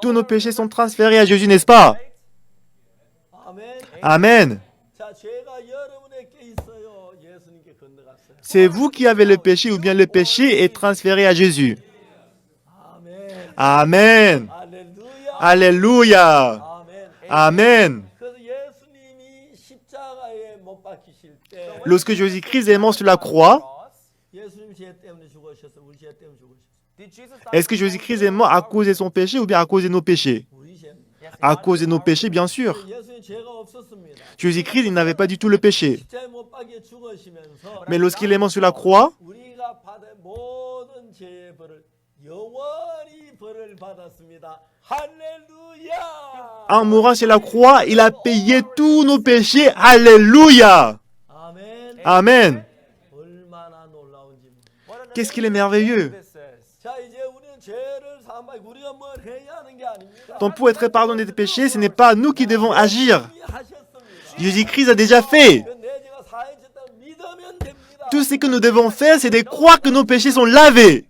Tous nos péchés sont transférés à Jésus, n'est-ce pas? Amen. C'est vous qui avez le péché ou bien le péché est transféré à Jésus. Amen. Alléluia. Amen. Lorsque Jésus-Christ est mort sur la croix, est-ce que Jésus-Christ est mort à cause de son péché ou bien à cause de nos péchés? À cause de nos péchés, bien sûr. Jésus-Christ, il n'avait pas du tout le péché. Mais lorsqu'il est mort sur la croix, en mourant sur la croix, il a payé tous nos péchés. Alléluia. Amen. Qu'est-ce qu'il est merveilleux. Donc pour être pardonné des péchés, ce n'est pas nous qui devons agir. Jésus-Christ a déjà fait. Tout ce que nous devons faire, c'est de croire que nos péchés sont lavés.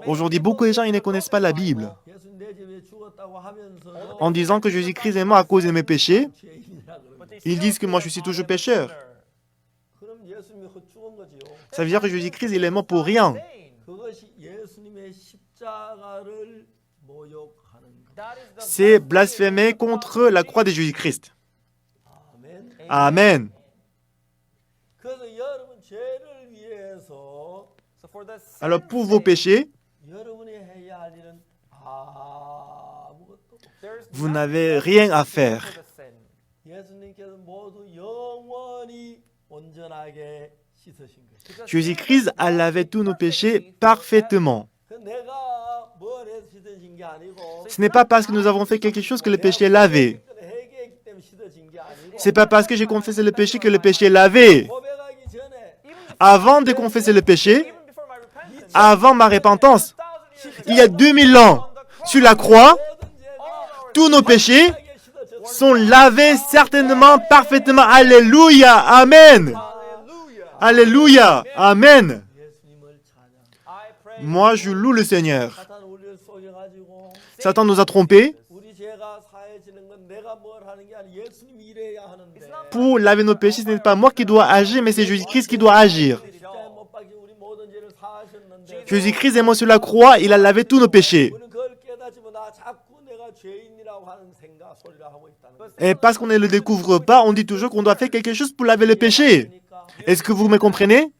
Aujourd'hui, beaucoup de gens ils ne connaissent pas la Bible. En disant que Jésus-Christ est mort à cause de mes péchés, ils disent que moi je suis toujours pécheur. Ça veut dire que Jésus-Christ il est mort pour rien. C'est blasphémer contre la croix de Jésus-Christ. Amen. Alors pour vos péchés, vous n'avez rien à faire. Jésus-Christ a lavé tous nos péchés parfaitement. Ce n'est pas parce que nous avons fait quelque chose que le péché est lavé. Ce n'est pas parce que j'ai confessé le péché que le péché est lavé. Avant de confesser le péché, avant ma repentance, il y a 2000 ans, sur la croix, tous nos péchés sont lavés certainement, parfaitement. Alléluia. Amen. Alléluia. Amen. Moi, je loue le Seigneur. Satan nous a trompés. Pour laver nos péchés, ce n'est pas moi qui dois agir, mais c'est Jésus-Christ qui doit agir. Jésus-Christ est mort sur la croix, il a lavé tous nos péchés. Et parce qu'on ne le découvre pas, on dit toujours qu'on doit faire quelque chose pour laver le péché. Est-ce que vous me comprenez?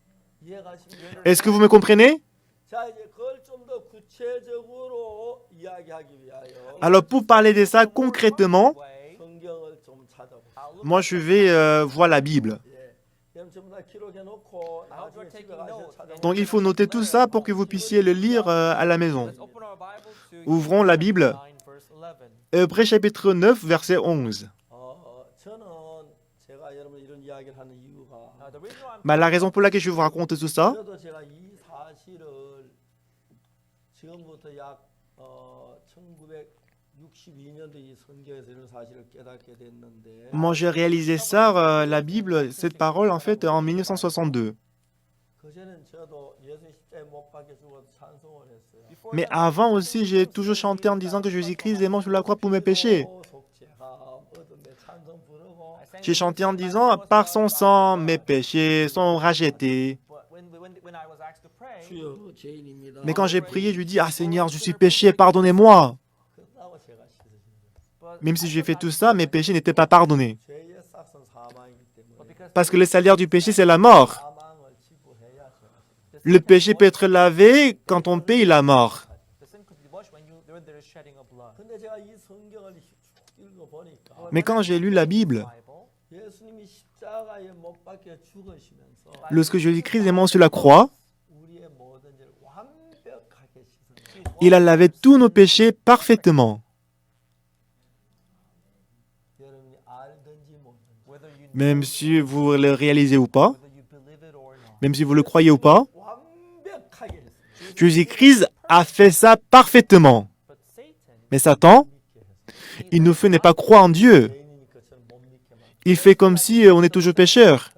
Est-ce que vous me comprenez? Alors pour parler de ça concrètement, moi je vais voir la Bible. Donc il faut noter tout ça pour que vous puissiez le lire à la maison. Ouvrons la Bible. Hébreux chapitre 9, verset 11. La raison pour laquelle je vous raconte tout ça, moi j'ai réalisé ça, la Bible, cette parole en fait en 1962. Mais avant aussi, j'ai toujours chanté en disant que Jésus-Christ est mort sur la croix pour mes péchés. J'ai chanté en disant, par son sang, mes péchés sont rachetés. Mais quand j'ai prié, je lui dis, ah Seigneur, je suis péché, pardonnez-moi. Même si j'ai fait tout ça, mes péchés n'étaient pas pardonnés. Parce que le salaire du péché, c'est la mort. Le péché peut être lavé quand on paye la mort. Mais quand j'ai lu la Bible, lorsque Jésus-Christ est mort sur la croix, il a lavé tous nos péchés parfaitement. Même si vous le réalisez ou pas, même si vous le croyez ou pas, Jésus-Christ a fait ça parfaitement. Mais Satan, il nous fait ne pas croire en Dieu. Il fait comme si on est toujours pécheur.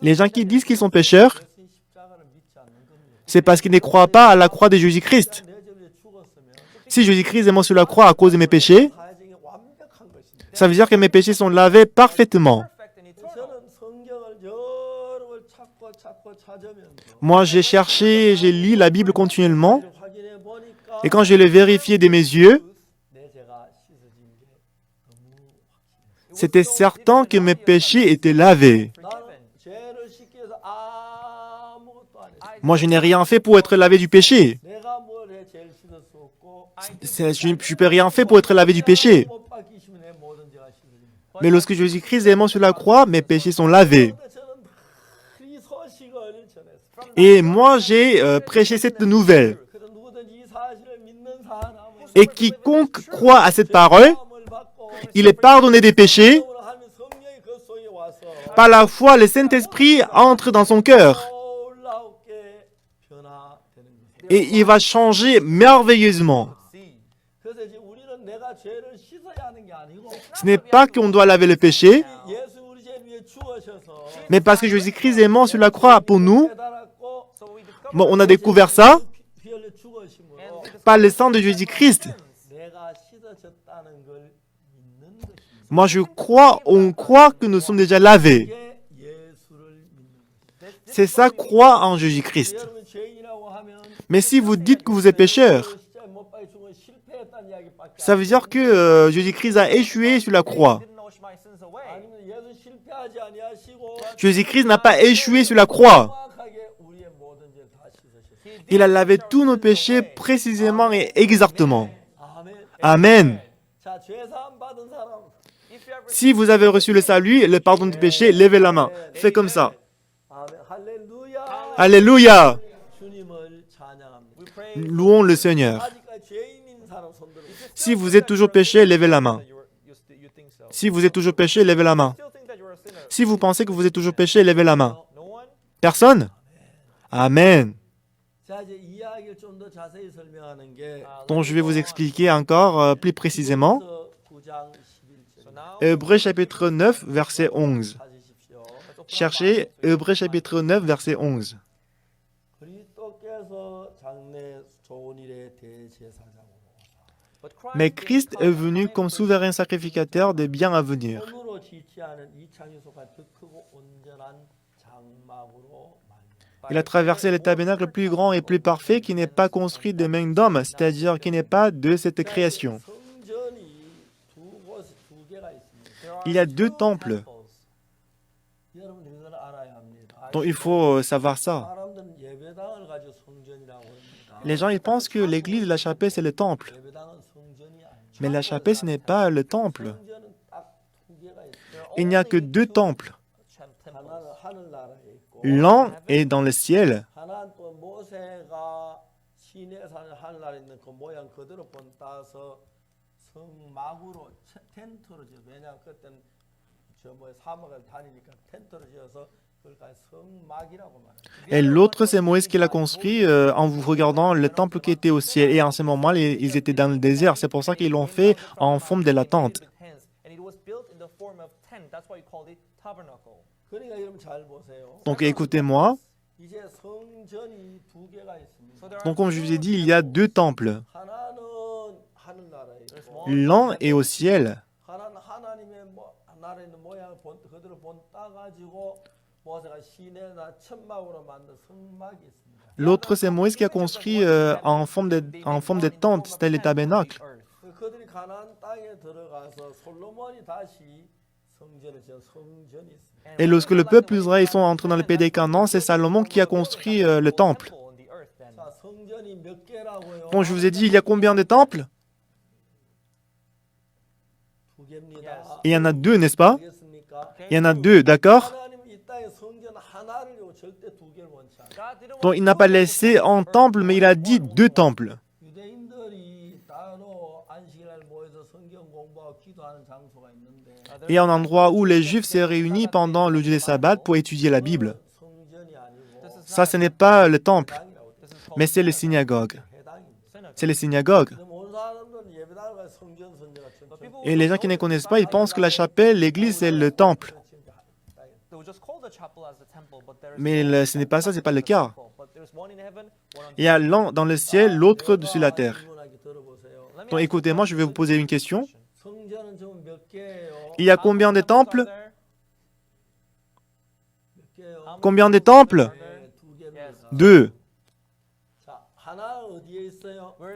Les gens qui disent qu'ils sont pécheurs, c'est parce qu'ils ne croient pas à la croix de Jésus-Christ. Si Jésus-Christ est mort sur la croix à cause de mes péchés, ça veut dire que mes péchés sont lavés parfaitement. Moi, j'ai cherché, j'ai lu la Bible continuellement, et quand je l'ai vérifié de mes yeux, c'était certain que mes péchés étaient lavés. Moi, je n'ai rien fait pour être lavé du péché. Je ne peux rien faire pour être lavé du péché. Mais lorsque Jésus-Christ est mort sur la croix, mes péchés sont lavés. Et moi, j'ai prêché cette nouvelle. Et quiconque croit à cette parole, il est pardonné des péchés. Par la foi, le Saint-Esprit entre dans son cœur. Et il va changer merveilleusement. Ce n'est pas qu'on doit laver le péché, mais parce que Jésus-Christ est mort sur la croix pour nous. Bon, on a découvert ça par le sang de Jésus-Christ. Moi, on croit que nous sommes déjà lavés. C'est ça, croire en Jésus-Christ. Mais si vous dites que vous êtes pécheur, ça veut dire que Jésus-Christ a échoué sur la croix. Jésus-Christ n'a pas échoué sur la croix. Il a lavé tous nos péchés précisément et exactement. Amen. Si vous avez reçu le salut, le pardon du péché, levez la main. Faites comme ça. Alléluia. Louons le Seigneur. Si vous êtes toujours péché, levez la main. Si vous êtes toujours péché, levez la main. Si vous pensez que vous êtes toujours péché, levez la main. Personne? Amen. Donc je vais vous expliquer encore plus précisément. Hébreux chapitre 9, verset 11. Cherchez Hébreux chapitre 9, verset 11. Mais Christ est venu comme souverain sacrificateur des biens à venir. Il a traversé le tabernacle plus grand et plus parfait qui n'est pas construit de main d'homme, c'est-à-dire qui n'est pas de cette création. Il y a deux temples. Donc il faut savoir ça. Les gens ils pensent que l'église de la chapelle, c'est le temple. Mais la chapelle, ce n'est pas le temple. Il n'y a que deux temples. L'un est dans le ciel. Et l'autre, c'est Moïse qui l'a construit en vous regardant le temple qui était au ciel. Et en ce moment, ils étaient dans le désert. C'est pour ça qu'ils l'ont fait en forme de la tente. Donc écoutez-moi. Donc comme je vous ai dit, il y a deux temples. L'un est au ciel. L'autre, c'est Moïse qui a construit en forme de tente, c'était le tabernacle. Et lorsque le peuple d'Israël sont entrés dans le pays des Canaan, c'est Salomon qui a construit le temple. Bon, je vous ai dit, il y a combien de temples? Il y en a deux, n'est-ce pas? Il y en a deux, d'accord? Donc il n'a pas laissé un temple, mais il a dit deux temples. Il y a un endroit où les Juifs se réunissent pendant le jour des sabbats pour étudier la Bible. Ça, ce n'est pas le temple, mais c'est les synagogues. C'est les synagogues. Et les gens qui ne connaissent pas, ils pensent que la chapelle, l'église, c'est le temple. Mais ce n'est pas ça, ce n'est pas le cas. Il y a l'un dans le ciel, l'autre sur la terre. Donc écoutez-moi, je vais vous poser une question. Il y a combien de temples? Combien de temples? 2.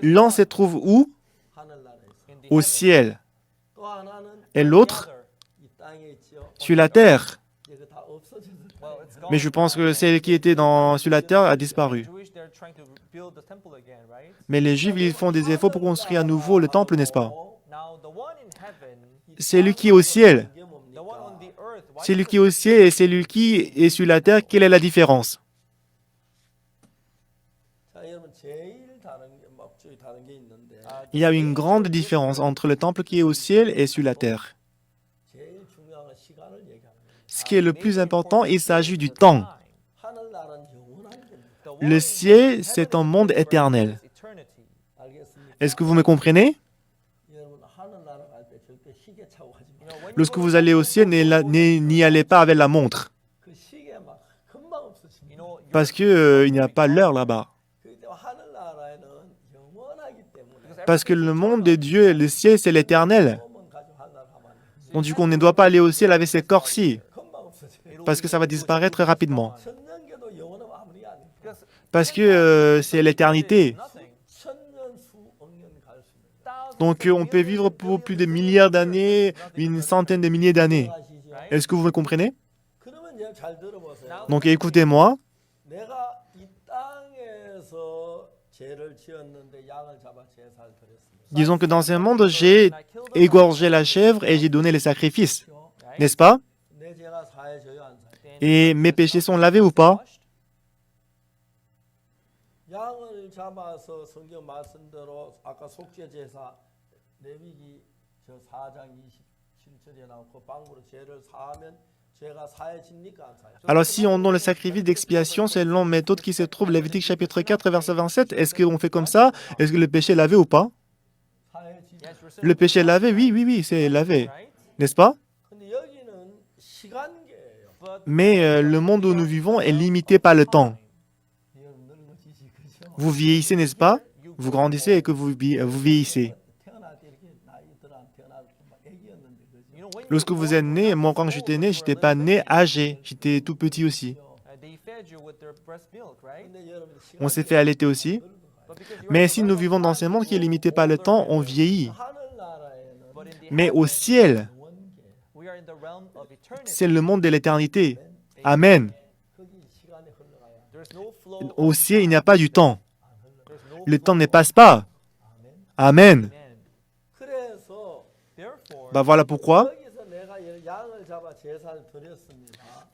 L'un se trouve où? Au ciel. Et l'autre? Sur la terre. Mais je pense que celle qui était sur la terre a disparu. Mais les Juifs, ils font des efforts pour construire à nouveau le temple, n'est-ce pas? Celui qui est au ciel. Celui qui est au ciel et celui qui est sur la terre, quelle est la différence? Il y a une grande différence entre le temple qui est au ciel et sur la terre. Ce qui est le plus important, il s'agit du temps. Le ciel, c'est un monde éternel. Est-ce que vous me comprenez? Lorsque vous allez au ciel, n'y allez pas avec la montre. Parce qu'il n'y a pas l'heure là-bas. Parce que le monde de Dieu, le ciel, c'est l'éternel. Donc du coup, on ne doit pas aller au ciel avec ces corps-ci. Parce que ça va disparaître rapidement. Parce que c'est l'éternité. Donc on peut vivre pour plus de milliards d'années, une centaine de milliers d'années. Est-ce que vous me comprenez? Donc écoutez-moi. Disons que dans ce monde, j'ai égorgé la chèvre et j'ai donné les sacrifices. N'est-ce pas? Et mes péchés sont lavés ou pas? Alors si on donne le sacrifice d'expiation selon la méthode qui se trouve Lévitique chapitre 4 verset 27, est-ce qu'on fait comme ça? Est-ce que le péché est lavé ou pas? Le péché est lavé? Oui, oui, oui, c'est lavé. N'est-ce pas? Mais le monde où nous vivons est limité par le temps. Vous vieillissez, n'est-ce pas? Vous grandissez et que vous vieillissez. Lorsque vous êtes né, moi quand j'étais né, je n'étais pas né âgé, j'étais tout petit aussi. On s'est fait allaiter aussi. Mais si nous vivons dans ce monde qui est limité par le temps, on vieillit. Mais au ciel, c'est le monde de l'éternité. Amen. Au ciel, il n'y a pas du temps. Le temps ne passe pas. Amen. Voilà pourquoi.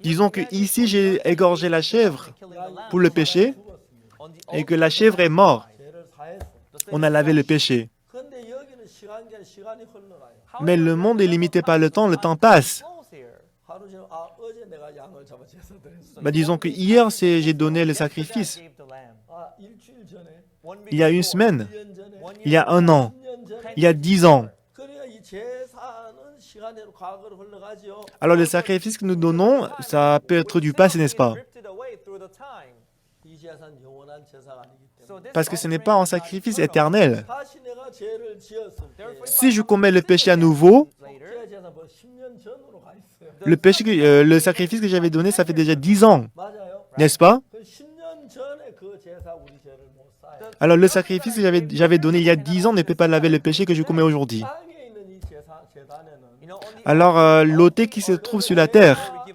Disons que ici, j'ai égorgé la chèvre pour le péché et que la chèvre est morte. On a lavé le péché. Mais le monde est limité par le temps passe. Disons que hier, j'ai donné le sacrifice. Il y a une semaine, il y a 1 an, il y a 10 ans. Alors le sacrifice que nous donnons, ça peut être du passé, n'est-ce pas? Parce que ce n'est pas un sacrifice éternel. Si je commets le péché à nouveau, le sacrifice que j'avais donné, ça fait déjà 10 ans, n'est-ce pas? Alors le sacrifice que j'avais donné il y a 10 ans ne peut pas laver le péché que je commets aujourd'hui. Alors l'autel qui se trouve sur la terre,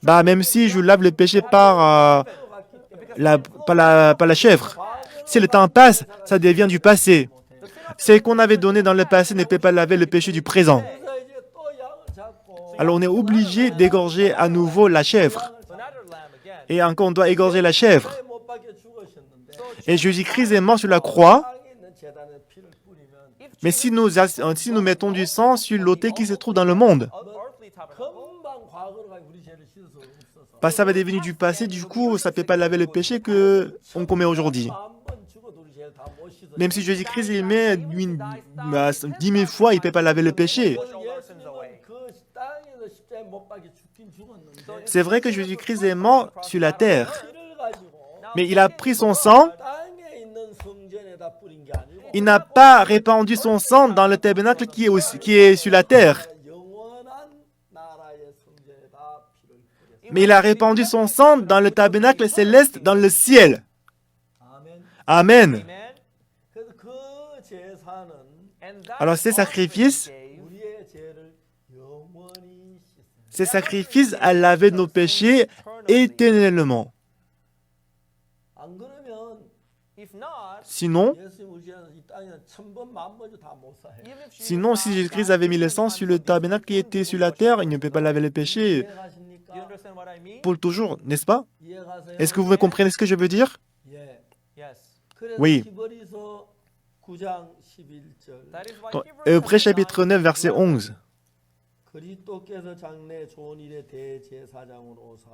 même si je lave le péché par la chèvre, si le temps passe, ça devient du passé. Ce qu'on avait donné dans le passé ne peut pas laver le péché du présent. Alors on est obligé d'égorger à nouveau la chèvre. Et encore on doit égorger la chèvre. Et Jésus-Christ est mort sur la croix. Mais si nous mettons du sang sur l'autel qui se trouve dans le monde, ça va devenir du passé, du coup, ça ne peut pas laver le péché qu'on commet aujourd'hui. Même si Jésus-Christ il met 10 000 fois, il ne peut pas laver le péché. C'est vrai que Jésus-Christ est mort sur la terre, Mais il a pris son sang, 땅에 있는 성전에다 뿌린 게 아니고 il n'a pas répandu son sang dans le tabernacle qui est sur la terre. 영원한 나라의 성전에다 피를 뿌렸어요. Mais il a répandu son sang dans le tabernacle céleste dans le ciel. 아멘. Amen. Amen. 그래서 그 제사는 And that Alors ces sacrifices, 우리의 죄를 영원히 씻습니다. ces sacrifices a lavé nos péchés éternellement. 안 그러면 if not, Sinon, 예수님 우리 이 땅에는 천번 만번도 다 못 사요. even if Jesus sinon si Jésus-Christ avait mis le sang sur le tabernacle qui était sur la terre, il ne peut pas laver les péchés 이해가십니까? you understand what I mean? pour toujours, n'est-ce pas? 이해가세요? Est-ce que vous me comprenez ce que je veux dire? 예. Yes. 그래서 Oui. 히브리서 9장 11절 That is why Dans Hebrews Hébreux chapter chapitre 9, verset 11. 그리스도께서 장래 좋은 일의 대제사장으로 오사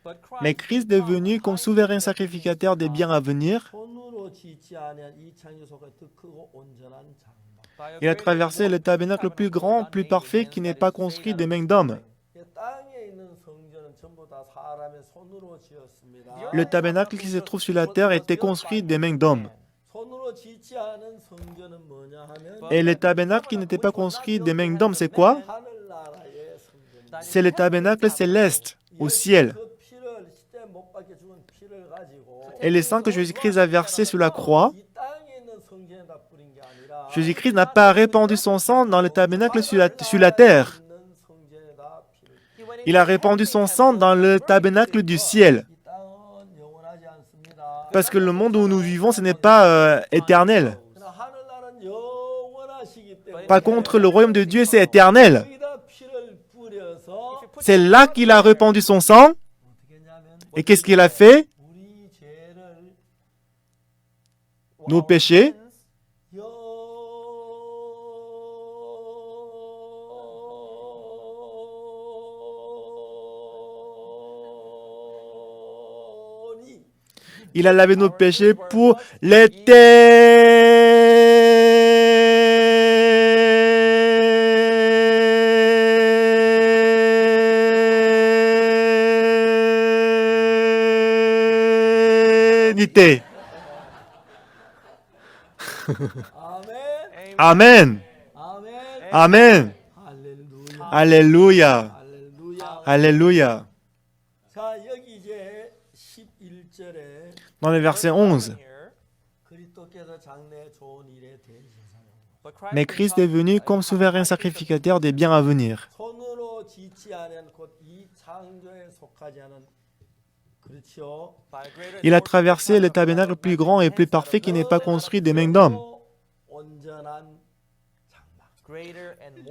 But Mais Christ est venu comme souverain sacrificateur des biens à venir. 손으로 짓지 아니한 이 창조 속에 더 크고 온전한 장막. Il a traversé le tabernacle plus grand, plus parfait, qui n'est pas construit des mains d'hommes. 땅에 있는 성전은 전부 다 사람의 손으로 지었습니다. Le tabernacle qui se trouve sur la terre était construit des mains d'hommes. 손으로 짓지 않은 성전은 뭐냐 하면 Et le tabernacle qui n'était pas construit des mains d'hommes, c'est quoi? 하늘나라의 성전. C'est le tabernacle céleste, au ciel. 그 피를 시대 못 박혀 죽은 피를 가지고 Et le sang que Jésus-Christ a versé sur la croix, 이 땅에 있는 성전에다 뿌린 게 아니라 Jésus-Christ n'a pas répandu son sang dans le tabernacle sur la terre. 있는 성전에다 피를. Il a répandu son sang dans le tabernacle du ciel. 이 땅은 영원하지 않습니다. Parce que le monde où nous vivons, ce n'est pas éternel. 그러나 하늘나라는 영원하시기 때문에 Par contre, le royaume de Dieu, c'est éternel. 여기다 피를 뿌려서 C'est là qu'il a répandu son sang. 어떻게 했냐면 Et qu'est-ce qu'il a fait? 우리 죄를 Nos péchés, 영원히 il a lavé nos péchés pour l'éternité. 아멘 Amen. 아멘 Amen. 할렐루야 Alléluia. 할렐루야 Alléluia. 자 여기 이제 11절에 Dans le verset 11. 그리스도께서 장래 좋은 일에 대제사장 Mais Christ est venu comme souverain sacrificateur des biens à venir. 손으로 짓지 않은 곧 이 창조에 속하지 않은 그렇죠. Il a traversé le tabernacle plus grand et plus parfait qui n'est pas construit des mains d'hommes. 온전한 장막.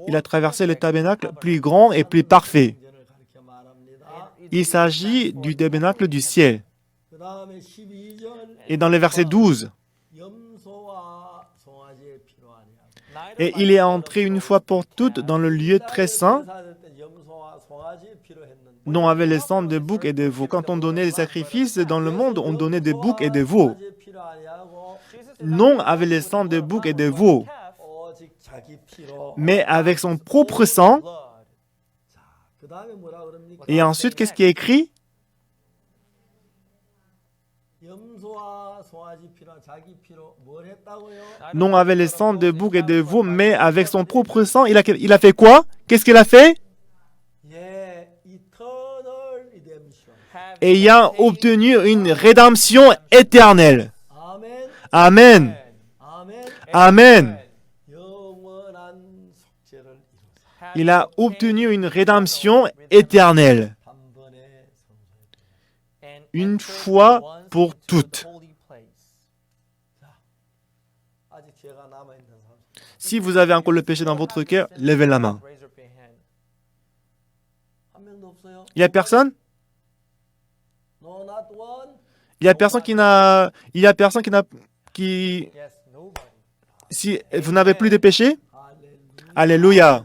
Il a traversé le tabernacle plus grand et plus parfait. 성전을 가리켜 말합니다. Il s'agit du tabernacle du ciel. 그다음에 12절 Et dans le verset 12, 염소와 송아지의 피로 아니야. et il est entré une fois pour toutes dans le lieu très saint, 염소와 송아지의 피로 했는데 dont avait le sang de boucs et de veaux. Quand on donnait des sacrifices dans le monde, on donnait des boucs et des veaux. 송아지의 피로 아니하고 Non avec le sang de boucs et de veaux, 오직 자기 피로. mais avec son propre sang. 그다음에 뭐라 그럽니까? Et ensuite, qu'est-ce qui est écrit? 염소와 송아지 피로 자기 피로 뭘 했다고요? Non avec le sang de boucs et de veaux, mais avec son propre sang, il a fait quoi? Qu'est-ce qu'il a fait? 예, eternal redemption. Ayant obtenu une rédemption éternelle. 아멘. Amen. 아멘. Amen. 영원한 속죄를 이루사. Il a obtenu une rédemption éternelle. 단번에 성소에. Une fois pour toutes. 아직 죄가 남아 있는 사람. Si vous avez encore le péché dans votre cœur, levez la main. 한 명도 없어요? Il n'y a personne? No, not one. Il n'y a personne qui n'a... Il y a personne qui... Si vous n'avez plus de péché? 할렐루야. Alléluia.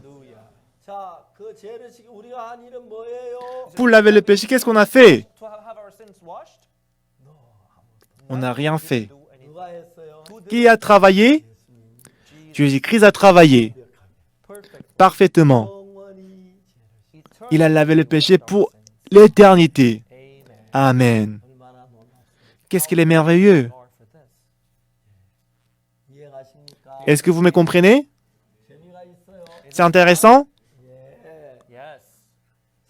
자, 그 죄를 지금 우리가 한 일은 뭐예요? Pour laver le péché, qu'est-ce qu'on a fait? On n'a rien fait. 누가 했어요? Qui a travaillé? Jésus-Christ a travaillé parfaitement. 영원히 죄를 Il a lavé le péché pour l'éternité. Amen. 얼마나 놀랍습니까? Qu'est-ce qu'il est merveilleux! Lord for this. 이해가십니까? Est-ce que vous me comprenez? 재미가 있어요. C'est intéressant? 예. Yes.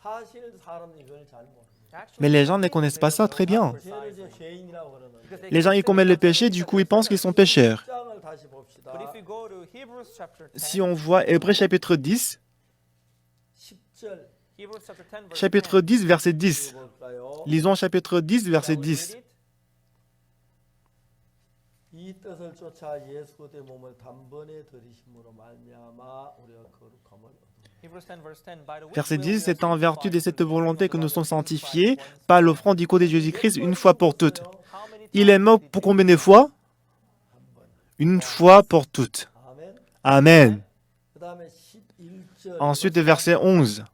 사실 사람들이 이걸 잘 모르는. Actually, Mais les gens ne connaissent pas ça très bien. 죄를 저 죄인이라고 그러는데. Les gens, ils commettent le péché, du coup, ils pensent qu'ils sont pécheurs. 장을 다시 봅시다. But if you go to Hebrews chapter 10, Si on voit Hébreux chapitre 10, 10절 Hebrews chapter 10 verse chapitre 10. 10, verset 10. 볼까요? Lisons chapitre 10, verset Shall we 10. read it? 이 뜻을 쫓아 예수 그리스도의 몸을 단번에 들이심으로 말미암아 우리가 거룩함을 얻으리라. Hebrews 10 verse 10. By the which Verset will 10, we c'est are en vertu de sanctified cette through the volonté que nous washing sommes of the blood sanctifiés once for par all. l'offrande du corps de Jésus-Christ une fois pour toutes. How many Il est times mort did pour he combien de fois? Une fois pour toutes. 아멘. Amen. 그다음에 11절. Ensuite, verset 11.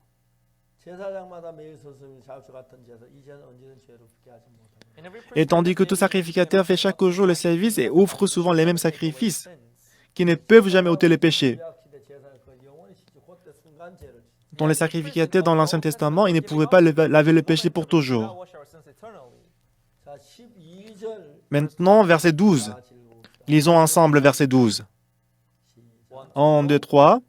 제사장마다 매일 서슴이 잡수 같은 제사 이제는 언제든 죄를 붙게 하지 못하고. And every Et priest tandis que tout sacrificateur fait chaque jour le service et offre souvent les mêmes sacrifices qui ne peuvent jamais ôter le péché. 구약시대 제사는 그 영원히 시주 그때 순간 죄를 지고. Dont les sacrificateurs dans l'Ancien Testament, ils ne pouvaient pas laver le péché pour toujours. wash our sins eternally. 자 12절. Maintenant, verset 12. 다 읽어봅시다. Lisons ensemble verset 12. 시작. 1, 2, 3.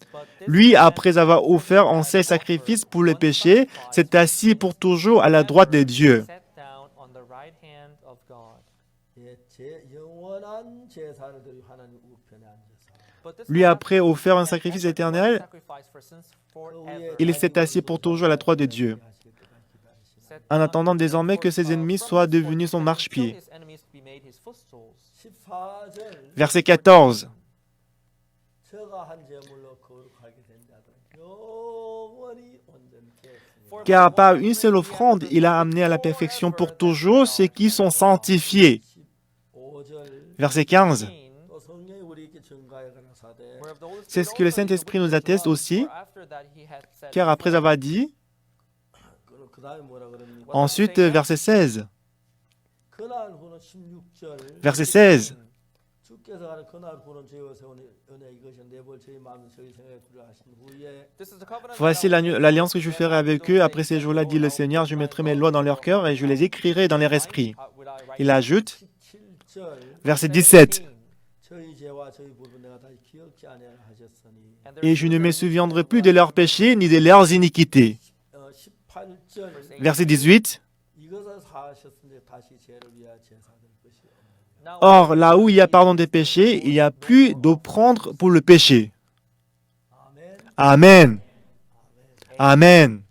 Lui, après avoir offert en ses sacrifices pour le péché, s'est assis pour toujours à la droite de Dieu. Sat down on the right hand of God. 예, 제 영원한 제사를 드리 하나님 우편에 앉아서. But this Lui, man après offert un sacrifice éternel, sacrifice for sins 그 forever. 위에 il s'est assis pour toujours à la droite de Dieu, 하실 때까지 기다리시라. Sat en down attendant désormais que ses ennemis soient devenus son until marchepied. his enemies be made his footstools. 14절. Verset 14. 저가 한 제물로 거룩하게 된 자들은 영원히 온전케 했으니. Car par une seule offrande, il a amené à la perfection pour toujours ceux qui sont sanctifiés. 15절. Verset 15. 또 성령이 우리에게 증가해 가라사대 Whereof the Holy C'est ce que le Spirit also Saint-Esprit nous witnessed atteste to us, aussi, for after that he had said car après before, avoir dit, 그 다음에 뭐라 그럽니까? ensuite verset 16. 그날 후는 16절. Verset 16. 주께서 가는 그날 후는 저희와 세운 은혜 이것이 내볼 저희 마음에 저희 생각에 두려 하신 후에 This is the covenant Voici that I will l'alliance que je make ferai avec eux. Après ces jours-là, dit le Seigneur, je mettrai mes lois dans leur cœur et je les écrirai dans leur esprit. Il ajoute, 17절. verset 17. 저희 죄와 저희 부분 내가 다시 기억지 아니하라 하셨으니. Et je ne me souviendrai plus de leurs péchés ni de leurs iniquités. 18절. Verset 18. 이것을 사하셨으니 다시 죄를 위하여 제사될 것이 없느니라. Or, là où il y a pardon des péchés, il n'y a plus d'offrande pour le péché. 아멘. Amen. Amen.